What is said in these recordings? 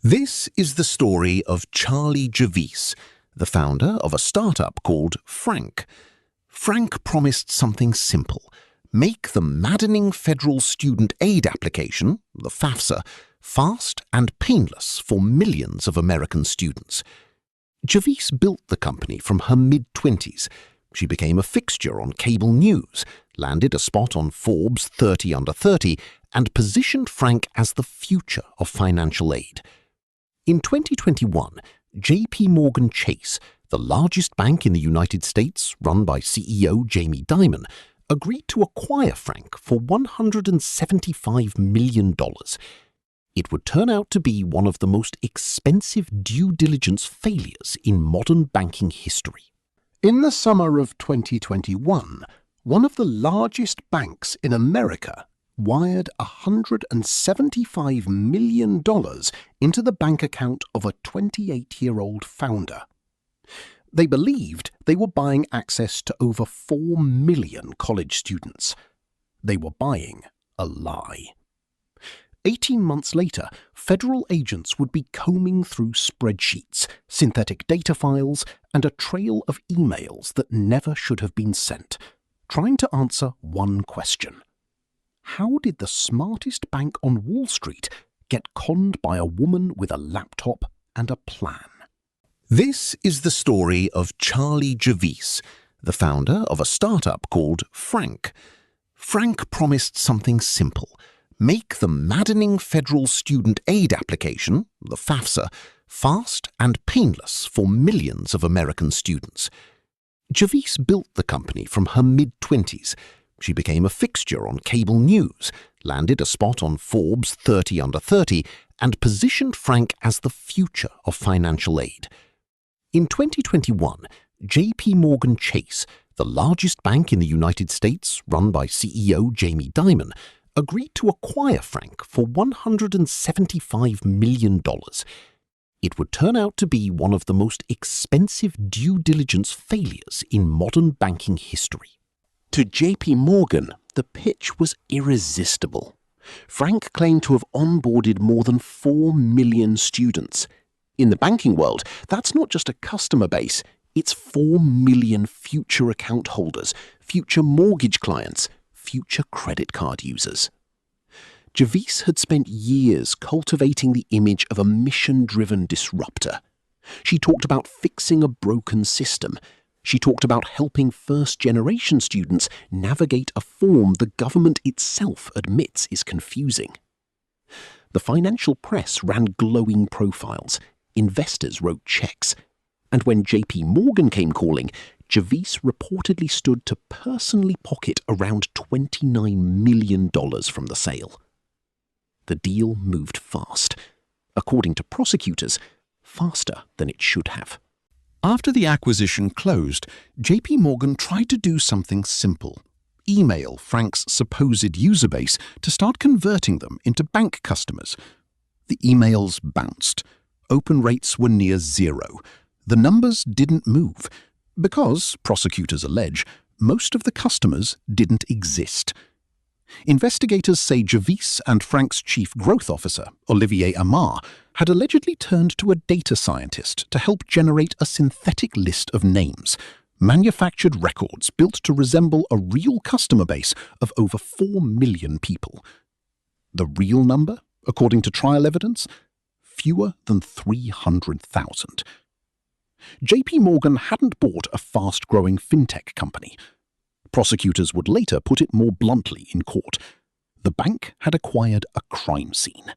This is the story of Charlie Javice, the founder of a startup called Frank. Frank promised something simple: make the maddening federal student aid application, the FAFSA, fast and painless for millions of American students. Javice built the company from her mid-20s. She became a fixture on cable news, landed a spot on Forbes 30 Under 30, and positioned Frank as the future of financial aid. In 2021, JPMorgan Chase, the largest bank in the United States, run by CEO Dimon, agreed to acquire Frank for $175 million. It would turn out to be one of the most expensive due diligence failures in modern banking history. In the summer of 2021, one of the largest banks in America wired $175 million into the bank account of a 28-year-old founder. They believed they were buying access to over 4 million college students. They were buying a lie. 18 months later, federal agents would be combing through spreadsheets, synthetic data files, and a trail of emails that never should have been sent, trying to answer one question: how did the smartest bank on Wall Street get conned by a woman with a laptop and a plan? This is the story of Charlie Javice, the founder of a startup called Frank. Frank promised something simple: make the maddening federal student aid application, the FAFSA, fast and painless for millions of American students. Javice built the company from her mid-20s. She became a fixture on cable news, landed a spot on Forbes 30 Under 30, and positioned Frank as the future of financial aid. In 2021, JPMorgan Chase, the largest bank in the United States, run by CEO Dimon, agreed to acquire Frank for $175 million. It would turn out to be one of the most expensive due diligence failures in modern banking history. To JP Morgan, the pitch was irresistible. Frank claimed to have onboarded more than 4 million students. In the banking world, that's not just a customer base, it's 4 million future account holders, future mortgage clients, future credit card users. Javice had spent years cultivating the image of a mission-driven disruptor. She talked about fixing a broken system. She talked about helping first-generation students navigate a form the government itself admits is confusing. The financial press ran glowing profiles. Investors wrote checks. And when JP Morgan came calling, Javice reportedly stood to personally pocket around $29 million from the sale. The deal moved fast. According to prosecutors, faster than it should have. After the acquisition closed, JP Morgan tried to do something simple: email Frank's supposed user base to start converting them into bank customers. The emails bounced. Open rates were near zero. The numbers didn't move because, prosecutors allege, most of the customers didn't exist. Investigators say Javice and Frank's chief growth officer, Olivier Amar, had allegedly turned to a data scientist to help generate a synthetic list of names, manufactured records built to resemble a real customer base of over 4 million people. The real number, according to trial evidence, fewer than 300,000. JP Morgan hadn't bought a fast-growing fintech company. Prosecutors would later put it more bluntly in court: the bank had acquired a crime scene.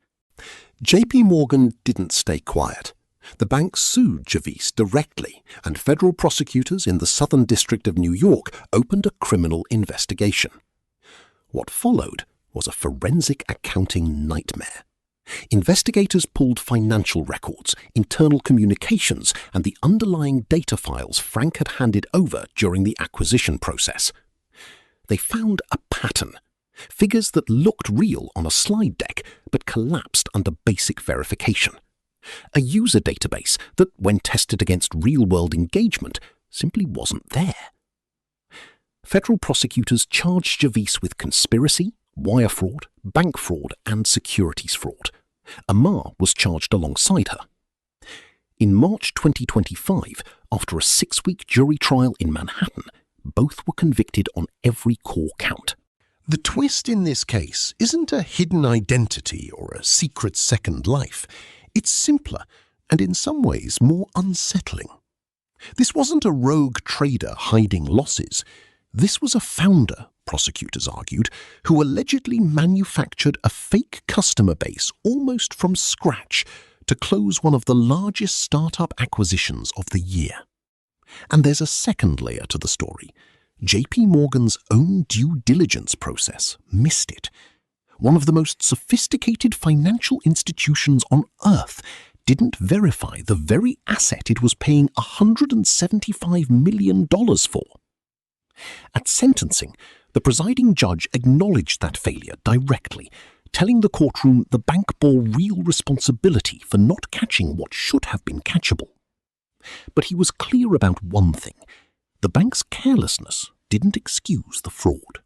JP Morgan didn't stay quiet. The bank sued Javice directly, and federal prosecutors in the Southern District of New York opened a criminal investigation. What followed was a forensic accounting nightmare. Investigators pulled financial records, internal communications, and the underlying data files Frank had handed over during the acquisition process. They found a pattern: figures that looked real on a slide deck but collapsed under basic verification. A user database that, when tested against real-world engagement, simply wasn't there. Federal prosecutors charged Javice with conspiracy, wire fraud, bank fraud, and securities fraud. Amar was charged alongside her. In March 2025, after a 6-week jury trial in Manhattan, both were convicted on every core count. The twist in this case isn't a hidden identity or a secret second life. It's simpler and in some ways more unsettling. This wasn't a rogue trader hiding losses. This was a founder, prosecutors argued, who allegedly manufactured a fake customer base almost from scratch to close one of the largest startup acquisitions of the year. And there's a second layer to the story. JPMorgan's own due diligence process missed it. One of the most sophisticated financial institutions on earth didn't verify the very asset it was paying $175 million for. At sentencing, the presiding judge acknowledged that failure directly, telling the courtroom the bank bore real responsibility for not catching what should have been catchable. But he was clear about one thing. The bank's carelessness didn't excuse the fraud.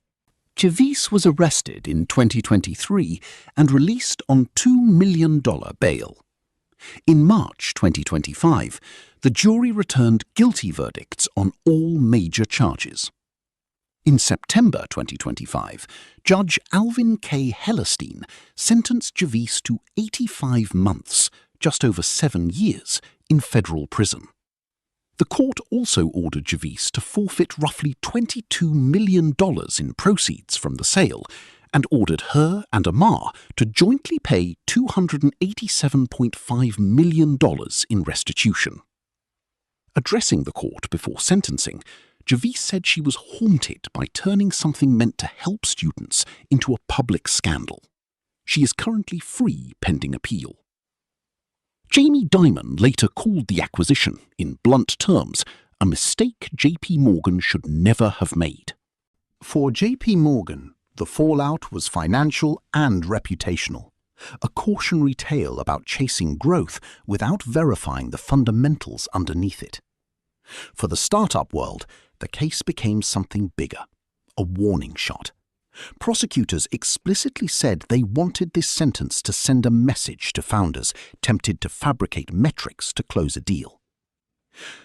Javice was arrested in 2023 and released on $2 million bail. In March 2025, the jury returned guilty verdicts on all major charges. In September 2025, Judge Alvin K. Hellerstein sentenced Javice to 85 months, just over 7 years, in federal prison. The court also ordered Javice to forfeit roughly $22 million in proceeds from the sale and ordered her and Amar to jointly pay $287.5 million in restitution. Addressing the court before sentencing, Javice said she was haunted by turning something meant to help students into a public scandal. She is currently free pending appeal. Jamie Dimon later called the acquisition, in blunt terms, a mistake JPMorgan should never have made. For JPMorgan, the fallout was financial and reputational, a cautionary tale about chasing growth without verifying the fundamentals underneath it. For the startup world, the case became something bigger, a warning shot. Prosecutors explicitly said they wanted this sentence to send a message to founders tempted to fabricate metrics to close a deal.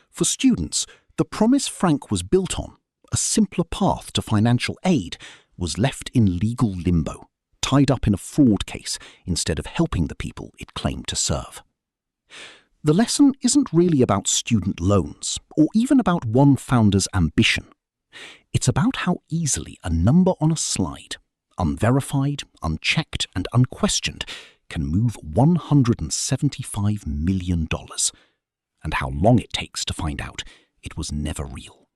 For students, the promise Frank was built on, a simpler path to financial aid, was left in legal limbo, tied up in a fraud case instead of helping the people it claimed to serve. The lesson isn't really about student loans, or even about one founder's ambition. It's about how easily a number on a slide, unverified, unchecked, and unquestioned, can move $175 million, and how long it takes to find out it was never real.